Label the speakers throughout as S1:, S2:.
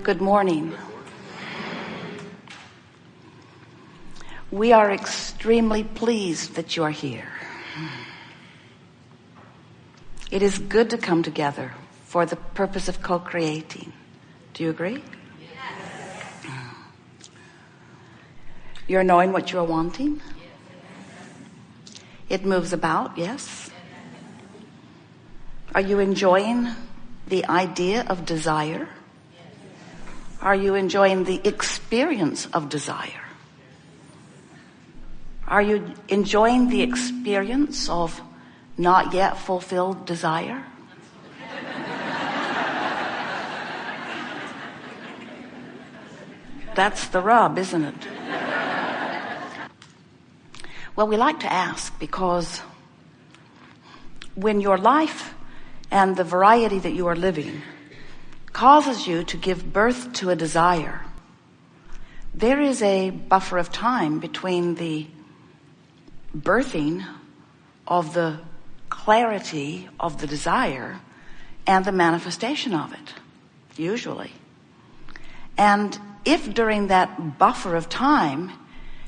S1: Good morning. We are extremely pleased that you are here. It is good to come together for the purpose of co-creating. Do you agree? Yes. You're knowing what you're wanting? It moves about, yes? Are you enjoying the idea of desire? Are you enjoying the experience of desire? Are you enjoying the experience of not yet fulfilled desire? That's the rub, isn't it? Well, we like to ask because when your life and the variety that you are living causes you to give birth to a desire, there is a buffer of time between the birthing of the clarity of the desire and the manifestation of it, usually. And if during that buffer of time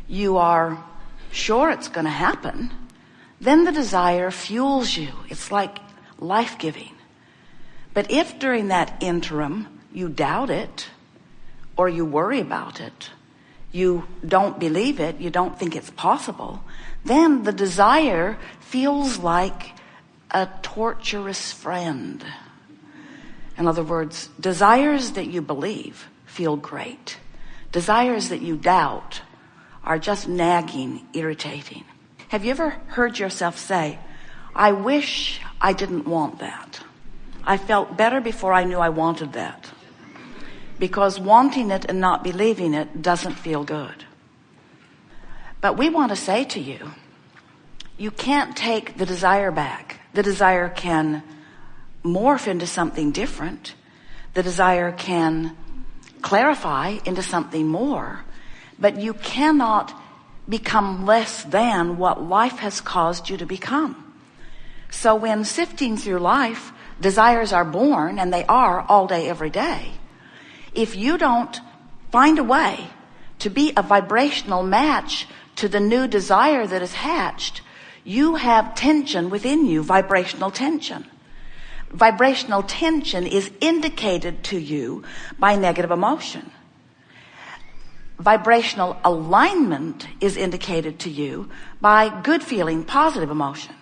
S1: you are sure it's going to happen, then the desire fuels you. It's like life-giving. But if during that interim you doubt it, or you worry about it, you don't believe it, you don't think it's possible, then the desire feels like a torturous friend. In other words, desires that you believe feel great. Desires that you doubt are just nagging, irritating. Have you ever heard yourself say, I wish I didn't want that. I felt better before I knew I wanted that. Because wanting it and not believing it doesn't feel good. But we want to say to you, you can't take the desire back. The desire can morph into something different. The desire can clarify into something more. But you cannot become less than what life has caused you to become. So when sifting through life, desires are born, and they are all day, every day. If you don't find a way to be a vibrational match to the new desire that is hatched, you have tension within you, vibrational tension. Vibrational tension is indicated to you by negative emotion. Vibrational alignment is indicated to you by good feeling, positive emotion.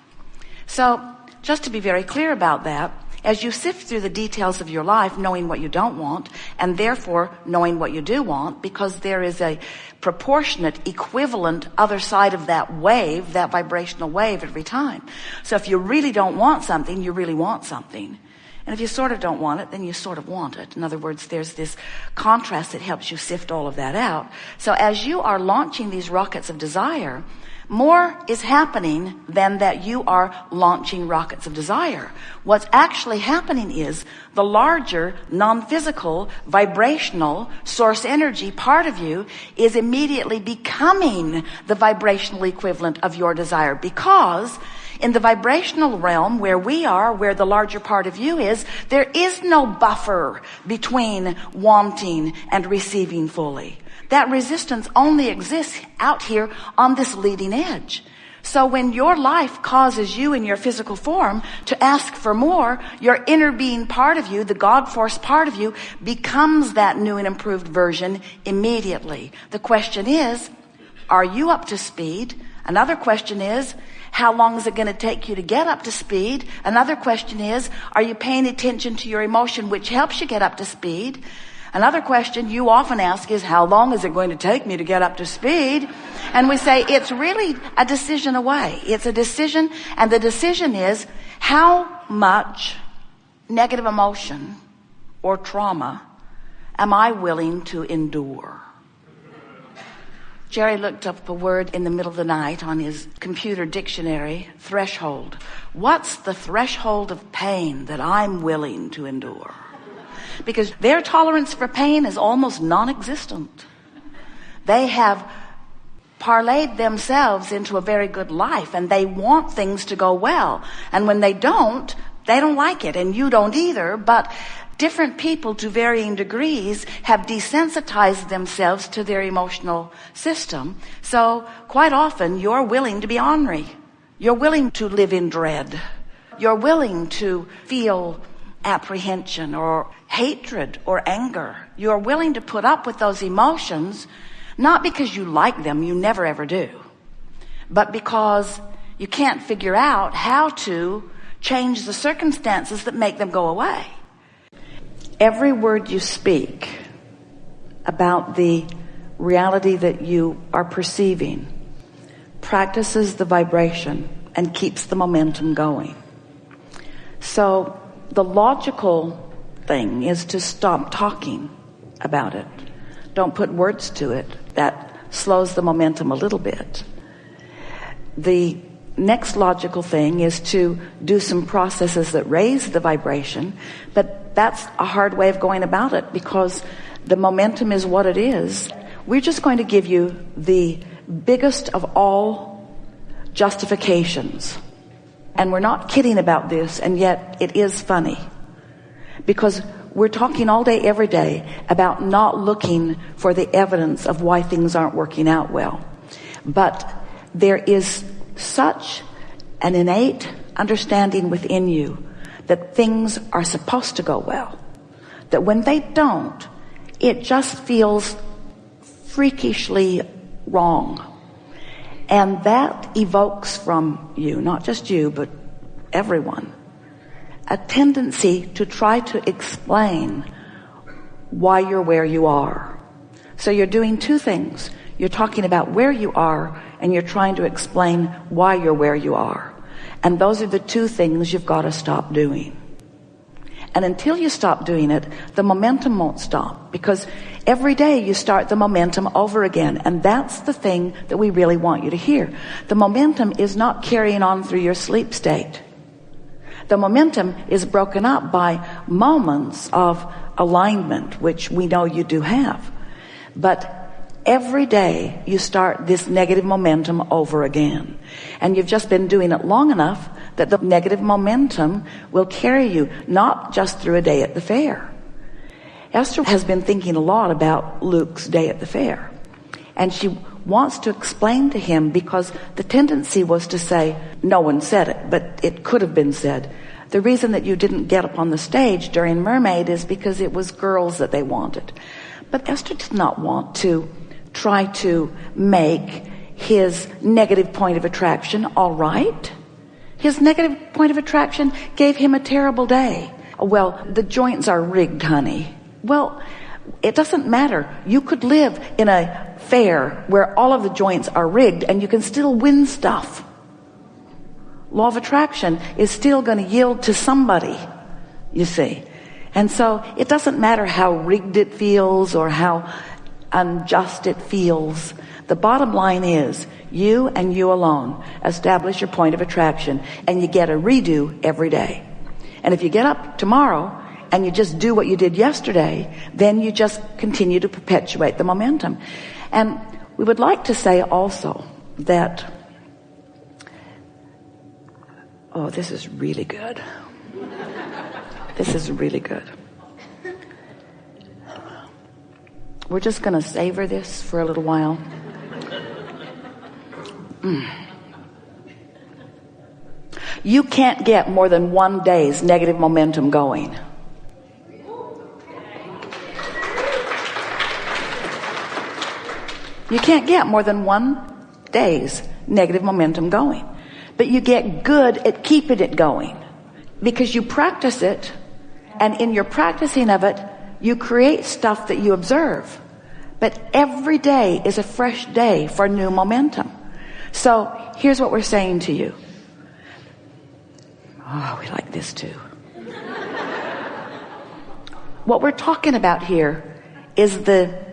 S1: So, just to be very clear about that, as you sift through the details of your life, knowing what you don't want, and therefore knowing what you do want, because there is a proportionate, equivalent other side of that wave, that vibrational wave every time. So if you really don't want something, you really want something. And if you sort of don't want it, then you sort of want it. In other words, there's this contrast that helps you sift all of that out. So as you are launching these rockets of desire, more is happening than that you are launching rockets of desire. What's actually happening is the larger, non-physical, vibrational source energy part of you is immediately becoming the vibrational equivalent of your desire, because in the vibrational realm where we are, where the larger part of you is, there is no buffer between wanting and receiving fully. That resistance only exists out here on this leading edge. So when your life causes you in your physical form to ask for more, your inner being part of you, the God force part of you, becomes that new and improved version immediately. The question is, are you up to speed? Another question is, how long is it going to take you to get up to speed? Another question is, are you paying attention to your emotion, which helps you get up to speed? Another question you often ask is, how long is it going to take me to get up to speed? And we say, it's really a decision away. It's a decision, and the decision is, how much negative emotion or trauma am I willing to endure? Jerry looked up a word in the middle of the night on his computer dictionary, threshold. What's the threshold of pain that I'm willing to endure? Because their tolerance for pain is almost non-existent. They have parlayed themselves into a very good life, and they want things to go well. And when they don't, They don't like it, and you don't either, but different people to varying degrees have desensitized themselves to their emotional system. So quite often you're willing to be ornery. You're willing to live in dread. You're willing to feel apprehension or hatred or anger. You're willing to put up with those emotions, not because you like them, you never ever do, but because you can't figure out how to change the circumstances that make them go away. Every word you speak about the reality that you are perceiving practices the vibration and keeps the momentum going. So the logical thing is to stop talking about it. Don't put words to it. That slows the momentum a little bit. The next logical thing is to do some processes that raise the vibration, but that's a hard way of going about it because the momentum is what it is. We're just going to give you the biggest of all justifications. And we're not kidding about this, and yet it is funny. Because we're talking all day, every day about not looking for the evidence of why things aren't working out well. But there is such an innate understanding within you that things are supposed to go well, that when they don't, it just feels freakishly wrong. And that evokes from you, not just you, but everyone, a tendency to try to explain why you're where you are. So you're doing two things. You're talking about where you are, and you're trying to explain why you're where you are. And those are the two things you've got to stop doing. And until you stop doing it, the momentum won't stop, because every day you start the momentum over again. And that's the thing that we really want you to hear. The momentum is not carrying on through your sleep state. The momentum is broken up by moments of alignment, which we know you do have. But every day you start this negative momentum over again. And you've just been doing it long enough that the negative momentum will carry you, not just through a day at the fair. Esther has been thinking a lot about Luke's day at the fair. And she wants to explain to him, because the tendency was to say, no one said it, but it could have been said. The reason that you didn't get up on the stage during Mermaid is because it was girls that they wanted. But Esther did not want to try to make his negative point of attraction all right. His negative point of attraction gave him a terrible day. Well, the joints are rigged, honey. Well, it doesn't matter. You could live in a fair where all of the joints are rigged and you can still win stuff. Law of attraction is still going to yield to somebody, you see. And so it doesn't matter how rigged it feels or how unjust it feels. The bottom line is you and you alone establish your point of attraction, and you get a redo every day. And if you get up tomorrow and you just do what you did yesterday, then you just continue to perpetuate the momentum. And we would like to say also that, oh, this is really good. This is really good. We're just going to savor this for a little while. You can't get more than one day's negative momentum going. You can't get more than one day's negative momentum going. But you get good at keeping it going, because you practice it, and in your practicing of it, you create stuff that you observe. But every day is a fresh day for new momentum. So here's what we're saying to you. Oh, we like this too. What we're talking about here is the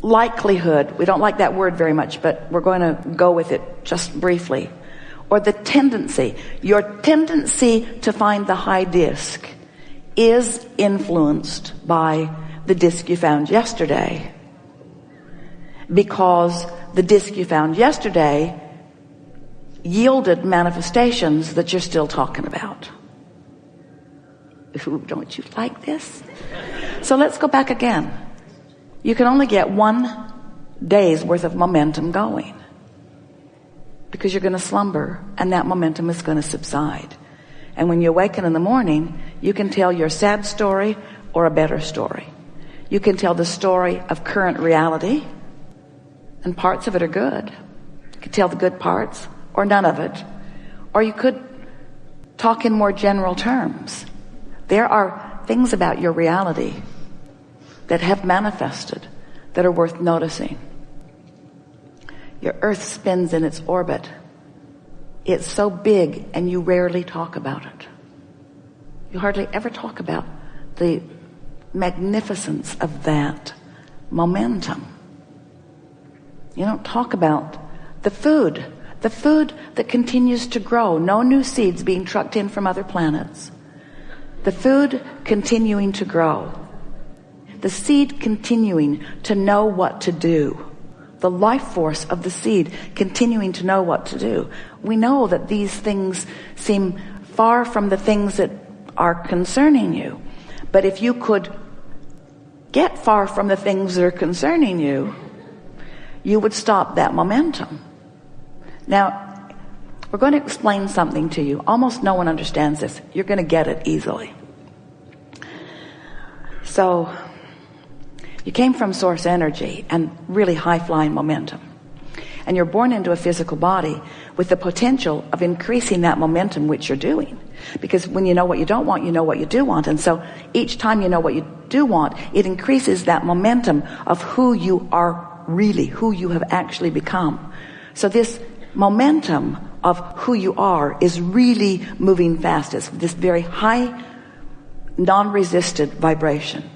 S1: likelihood. We don't like that word very much, but we're going to go with it just briefly. Or the tendency. Your tendency to find the high disc is influenced by the disc you found yesterday. Because the disc you found yesterday yielded manifestations that you're still talking about. Ooh, don't you like this? So let's go back again. You can only get 1 day's worth of momentum going, because you're going to slumber and that momentum is going to subside. And when you awaken in the morning, you can tell your sad story or a better story. You can tell the story of current reality, and parts of it are good. You can tell the good parts or none of it. Or you could talk in more general terms. There are things about your reality that have manifested that are worth noticing. Your earth spins in its orbit. It's so big and you rarely talk about it. You hardly ever talk about the magnificence of that momentum. You don't talk about the food that continues to grow. No new seeds being trucked in from other planets. The food continuing to grow. The seed continuing to know what to do. The life force of the seed continuing to know what to do. We know that these things seem far from the things that are concerning you. But if you could get far from the things that are concerning you, you would stop that momentum. Now, we're going to explain something to you. Almost no one understands this. You're going to get it easily. So, you came from source energy and really high-flying momentum. And you're born into a physical body with the potential of increasing that momentum, which you're doing. Because when you know what you don't want, you know what you do want. And so each time you know what you do want, it increases that momentum of who you are really, who you have actually become. So this momentum of who you are is really moving fast. It's this very high, non-resisted vibration.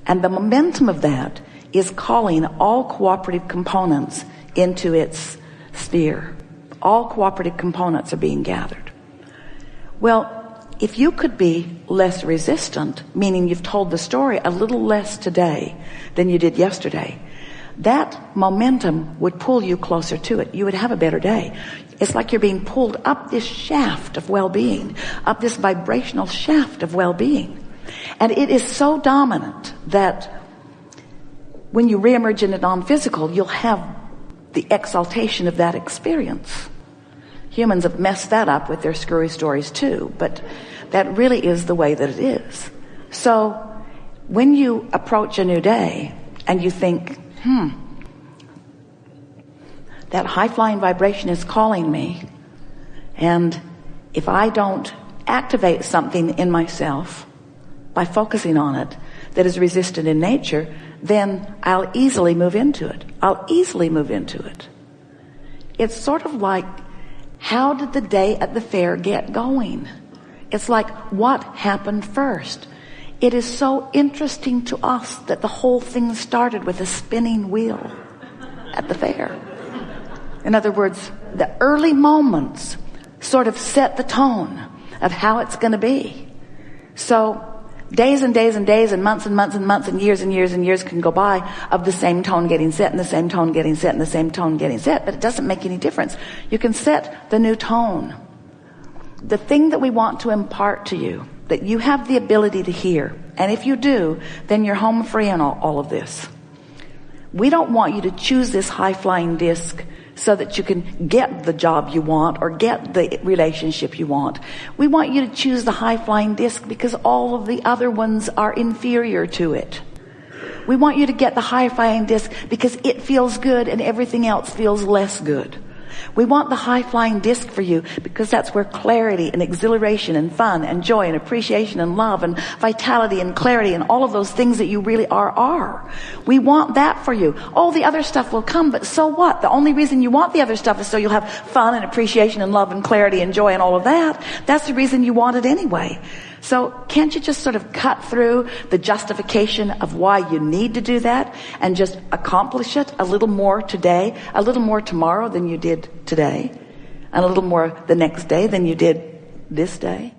S1: And the momentum of that is calling all cooperative components into its sphere. All cooperative components are being gathered. Well, if you could be less resistant, meaning you've told the story a little less today than you did yesterday, that momentum would pull you closer to it. You would have a better day. It's like you're being pulled up this shaft of well-being, up this vibrational shaft of well-being. And it is so dominant that when you reemerge in the non-physical, you'll have the exaltation of that experience. Humans have messed that up with their screwy stories too, but that really is the way that it is. So when you approach a new day and you think, that high-flying vibration is calling me, and if I don't activate something in myself by focusing on it that is resistant in nature, then I'll easily move into it. I'll easily move into it. It's sort of like, how did the day at the fair get going? It's like, what happened first? It is so interesting to us that the whole thing started with a spinning wheel at the fair. In other words, the early moments sort of set the tone of how it's going to be. So days and days and days and months and months and months and years and years and years can go by of the same tone getting set and the same tone getting set and the same tone getting set, but it doesn't make any difference. You can set the new tone. The thing that we want to impart to you, that you have the ability to hear, and if you do, then you're home free on all of this. We don't want you to choose this high-flying disc so that you can get the job you want or get the relationship you want. We want you to choose the high-flying disc because all of the other ones are inferior to it. We want you to get the high-flying disc because it feels good and everything else feels less good. We want the high-flying disc for you because that's where clarity and exhilaration and fun and joy and appreciation and love and vitality and clarity and all of those things that you really are. We want that for you. All the other stuff will come, but so what? The only reason you want the other stuff is so you'll have fun and appreciation and love and clarity and joy and all of that. That's the reason you want it anyway. So can't you just sort of cut through the justification of why you need to do that and just accomplish it a little more today, a little more tomorrow than you did today, and a little more the next day than you did this day?